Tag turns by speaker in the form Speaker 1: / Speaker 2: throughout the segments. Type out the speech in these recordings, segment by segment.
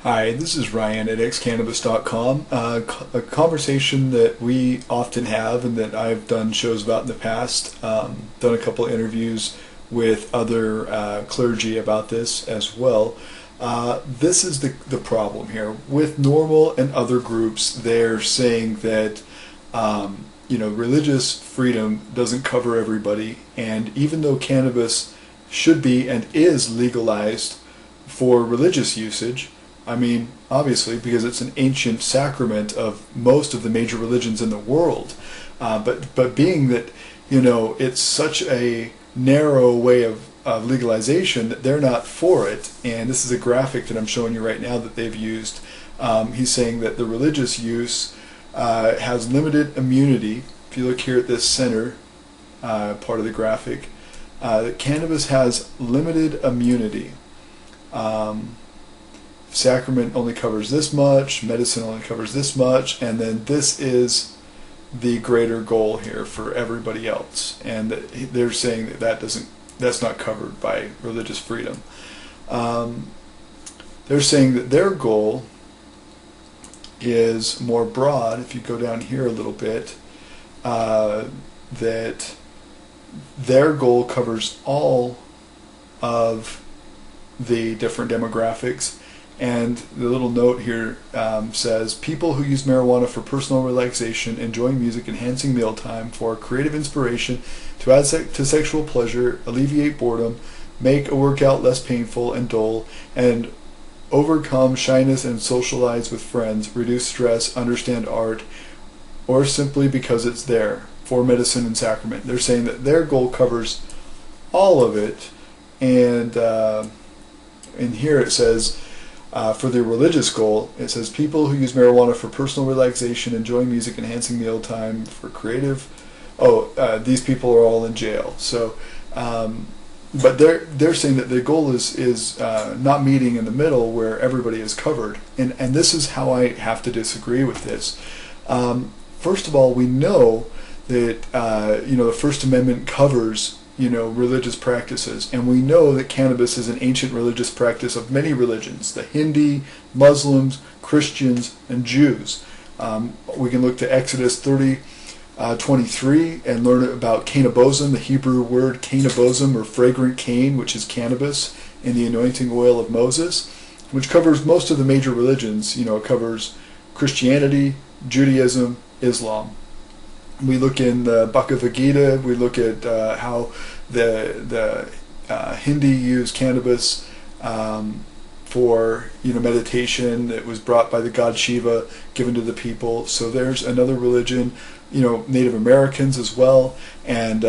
Speaker 1: Hi, this is Ryan at xcannabis.com. A conversation that we often have and that I've done shows about in the past, done a couple interviews with other clergy about this as well. This is the problem here. With NORML and other groups, they're saying that religious freedom doesn't cover everybody, and even though cannabis should be and is legalized for religious usage, I mean, obviously, because it's an ancient sacrament of most of the major religions in the world. But being that, it's such a narrow way of legalization that they're not for it. And this is a graphic that I'm showing you right now that they've used. He's saying that the religious use has limited immunity. If you look here at this center part of the graphic, that cannabis has limited immunity. Sacrament only covers this much, medicine only covers this much, and then this is the greater goal here for everybody else. And they're saying that's not covered by religious freedom. They're saying that their goal is more broad. If you go down here a little bit, that their goal covers all of the different demographics. And the little note here says, people who use marijuana for personal relaxation, enjoying music, enhancing mealtime, for creative inspiration, to add to sexual pleasure, alleviate boredom, make a workout less painful and dull, and overcome shyness and socialize with friends, reduce stress, understand art, or simply because it's there, for medicine and sacrament. They're saying that their goal covers all of it. And here it says, for the religious goal, it says people who use marijuana for personal relaxation, enjoying music, enhancing mealtime, for creative. These people are all in jail. So, but they're saying that the goal is not meeting in the middle where everybody is covered, and this is how I have to disagree with this. First of all, we know that the First Amendment covers religious practices, and we know that cannabis is an ancient religious practice of many religions: the Hindi, Muslims, Christians, and Jews. We can look to Exodus 30:23 and learn about cannabosum, the Hebrew word cannabosum, or fragrant cane, which is cannabis, in the anointing oil of Moses, which covers most of the major religions. It covers Christianity, Judaism, Islam. We look in the Bhagavad Gita. We look at how the Hindi use cannabis for meditation. It was brought by the god Shiva, given to the people. So there's another religion, Native Americans as well, and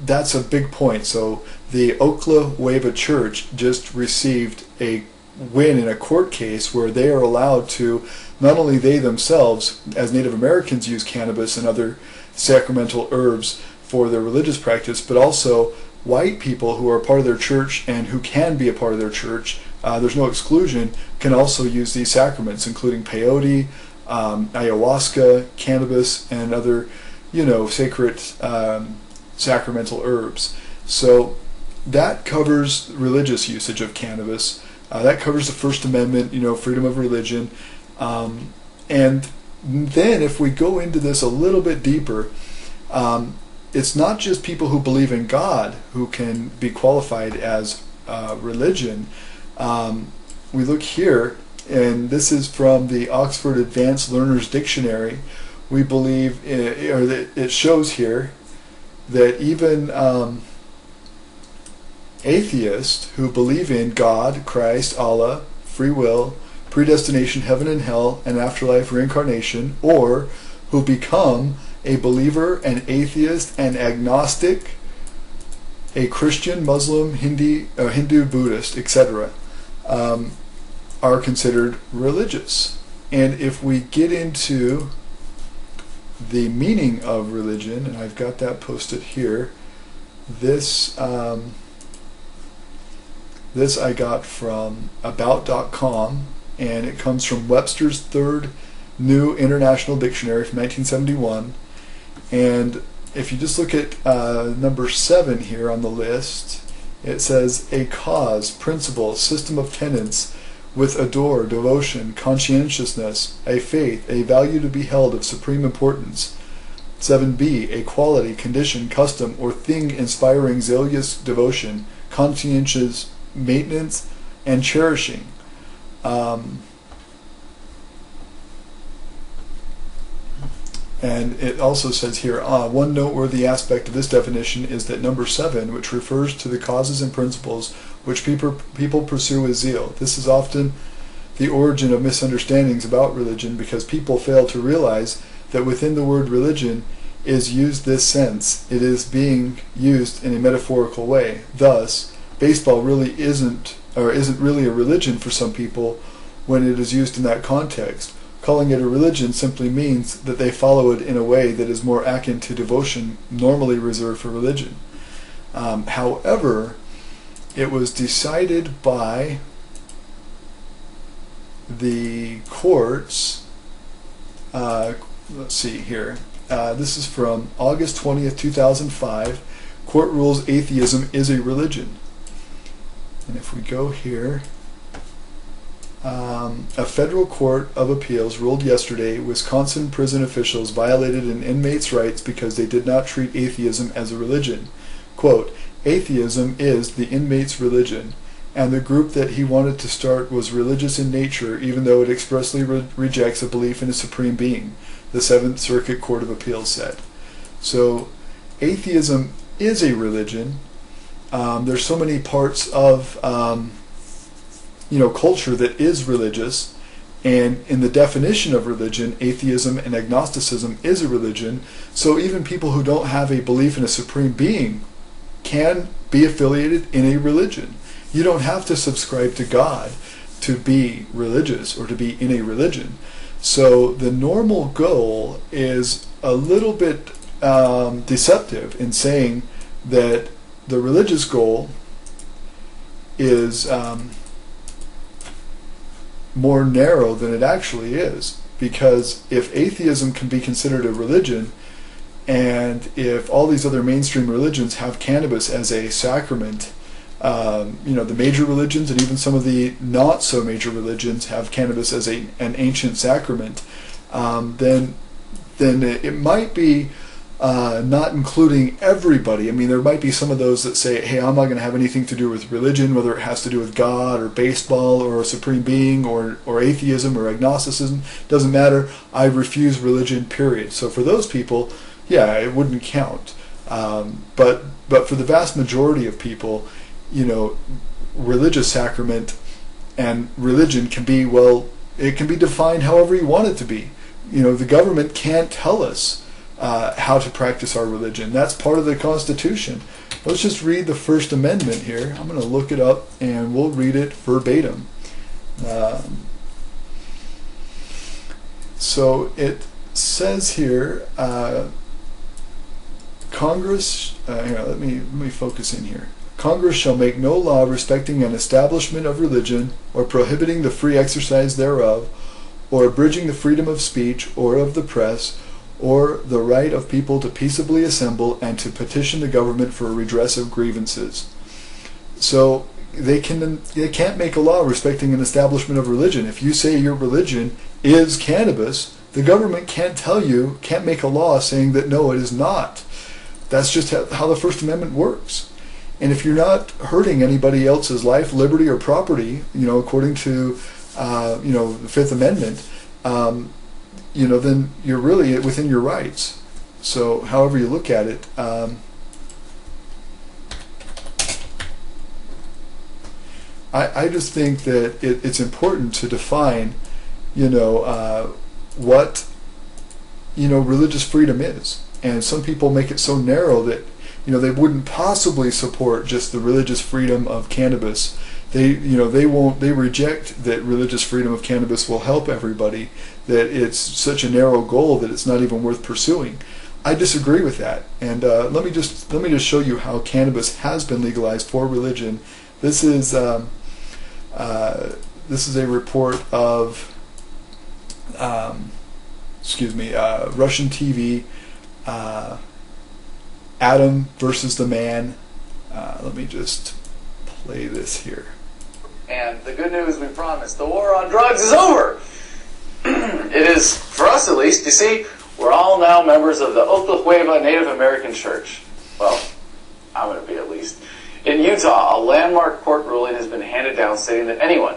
Speaker 1: that's a big point. So the Oklahoma Church just received a win in a court case where they are allowed to, not only they themselves as Native Americans use cannabis and other sacramental herbs for their religious practice, but also white people who are part of their church and who can be a part of their church, there's no exclusion, can also use these sacraments, including peyote, ayahuasca, cannabis, and other sacred sacramental herbs. So that covers religious usage of cannabis. That covers the First Amendment, freedom of religion. And then if we go into this a little bit deeper, it's not just people who believe in God who can be qualified as religion. We look here, and this is from the Oxford Advanced Learners Dictionary. We believe, it shows here that even atheists who believe in God, Christ, Allah, free will, predestination, heaven and hell, and afterlife reincarnation, or who become a believer, an atheist, an agnostic, a Christian, Muslim, Hindu, Buddhist, etc., are considered religious. And if we get into the meaning of religion, and I've got that posted here, this I got from about.com, and it comes from Webster's Third New International Dictionary from 1971. And if you just look at number 7 here on the list, it says a cause, principle, system of tenets with adore, devotion, conscientiousness, a faith, a value to be held of supreme importance. 7b, a quality, condition, custom, or thing inspiring zealous devotion, conscientious maintenance, and cherishing. And it also says here, one noteworthy aspect of this definition is that number 7, which refers to the causes and principles which people pursue with zeal. This is often the origin of misunderstandings about religion, because people fail to realize that within the word religion is used this sense. It is being used in a metaphorical way. Thus, baseball really isn't really a religion for some people when it is used in that context. Calling it a religion simply means that they follow it in a way that is more akin to devotion normally reserved for religion. However, it was decided by the courts, let's see here, this is from August 20th, 2005, court rules atheism is a religion. And if we go here, a federal court of appeals ruled yesterday Wisconsin prison officials violated an inmate's rights because they did not treat atheism as a religion. Quote, atheism is the inmate's religion, and the group that he wanted to start was religious in nature, even though it expressly rejects a belief in a supreme being, the Seventh Circuit Court of Appeals said. So, atheism is a religion. There's so many parts of culture that is religious, and in the definition of religion, atheism and agnosticism is a religion. So even people who don't have a belief in a supreme being can be affiliated in a religion. You don't have to subscribe to God to be religious or to be in a religion. So the normal goal is a little bit deceptive in saying that the religious goal is more narrow than it actually is. Because if atheism can be considered a religion, and if all these other mainstream religions have cannabis as a sacrament, the major religions and even some of the not so major religions have cannabis as an ancient sacrament, then it might be not including everybody. I mean, there might be some of those that say, hey, I'm not going to have anything to do with religion, whether it has to do with God or baseball or a supreme being or atheism or agnosticism. Doesn't matter. I refuse religion, period. So for those people, yeah, it wouldn't count. But for the vast majority of people, religious sacrament and religion can be, it can be defined however you want it to be. The government can't tell us how to practice our religion. That's part of the Constitution. Let's just read the First Amendment here. I'm going to look it up and we'll read it verbatim. So it says here, Congress, let me focus in here. Congress shall make no law respecting an establishment of religion, or prohibiting the free exercise thereof, or abridging the freedom of speech, or of the press, or the right of people to peaceably assemble and to petition the government for a redress of grievances. So they can't make a law respecting an establishment of religion. If you say your religion is cannabis, the government can't make a law saying that no, it is not. That's just how the First Amendment works. And if you're not hurting anybody else's life, liberty, or property, according to the Fifth Amendment, then you're really within your rights. So however you look at it, I just think that it's important to define, what, religious freedom is. And some people make it so narrow that, they wouldn't possibly support just the religious freedom of cannabis. They reject that religious freedom of cannabis will help everybody, that it's such a narrow goal that it's not even worth pursuing. I disagree with that. And let me just show you how cannabis has been legalized for religion. This is a report of Russian TV, Adam versus the Man. Let me just play this here.
Speaker 2: And the good news we promised, the war on drugs is over. It is, for us at least. You see, we're all now members of the Oklahoma Native American Church. Well, I'm going to be at least. In Utah, a landmark court ruling has been handed down stating that anyone,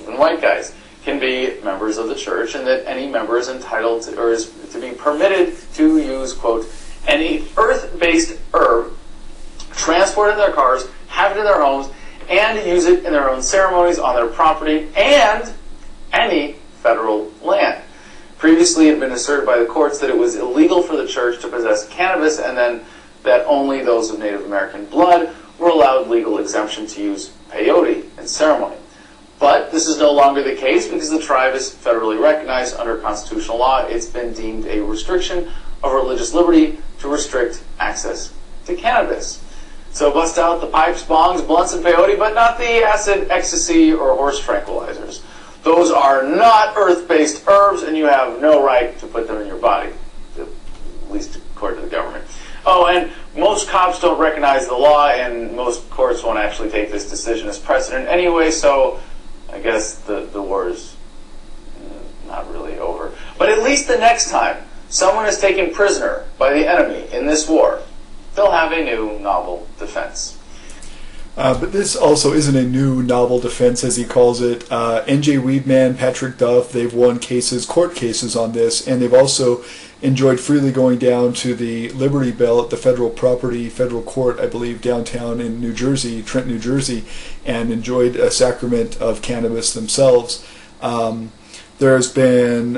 Speaker 2: even white guys, can be members of the church, and that any member is entitled to, or is to be permitted to use, quote, any earth-based herb, transport it in their cars, have it in their homes, and use it in their own ceremonies on their property and any federal land. Previously, it had been asserted by the courts that it was illegal for the church to possess cannabis, and then that only those of Native American blood were allowed legal exemption to use peyote in ceremony. But this is no longer the case because the tribe is federally recognized under constitutional law. It's been deemed a restriction of religious liberty to restrict access to cannabis. So bust out the pipes, bongs, blunts, and peyote, but not the acid, ecstasy, or horse tranquilizers. Those are not earth-based herbs, and you have no right to put them in your body, at least according to the government. Oh, and most cops don't recognize the law, and most courts won't actually take this decision as precedent anyway, so I guess the war is not really over. But at least the next time someone is taken prisoner by the enemy in this war, they'll have a new novel defense.
Speaker 1: But this also isn't a new novel defense, as he calls it. N.J. Weedman, Patrick Duff, they've won court cases on this, and they've also enjoyed freely going down to the Liberty Bell at the federal court, I believe, downtown in New Jersey, Trenton, New Jersey, and enjoyed a sacrament of cannabis themselves. There's been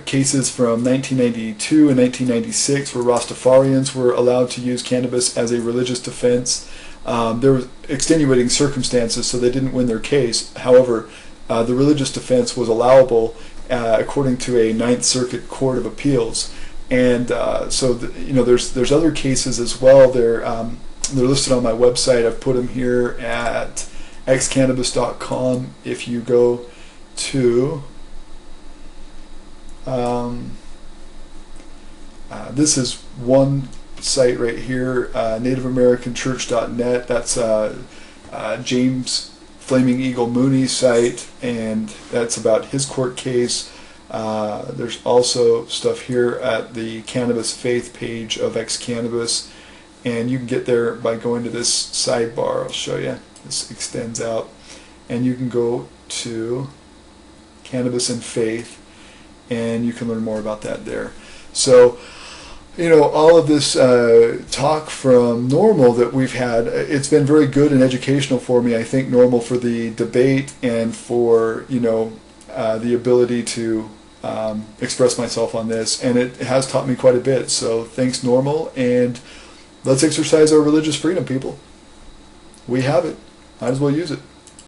Speaker 1: cases from 1992 and 1996 where Rastafarians were allowed to use cannabis as a religious defense. There were extenuating circumstances, so they didn't win their case. However, the religious defense was allowable according to a Ninth Circuit Court of Appeals. And there's other cases as well. They're listed on my website. I've put them here at xcannabis.com. If you go to this is one site right here, nativeamericanchurch.net. That's James Flaming Eagle Mooney's site, and that's about his court case. There's also stuff here at the Cannabis Faith page of X-Cannabis, and you can get there by going to this sidebar. I'll show you. This extends out, and you can go to Cannabis and Faith, and you can learn more about that there. So, all of this talk from NORML that we've had, it's been very good and educational for me. I think NORML for the debate and for, the ability to express myself on this. And it has taught me quite a bit. So thanks, NORML. And let's exercise our religious freedom, people. We have it. Might as well use it.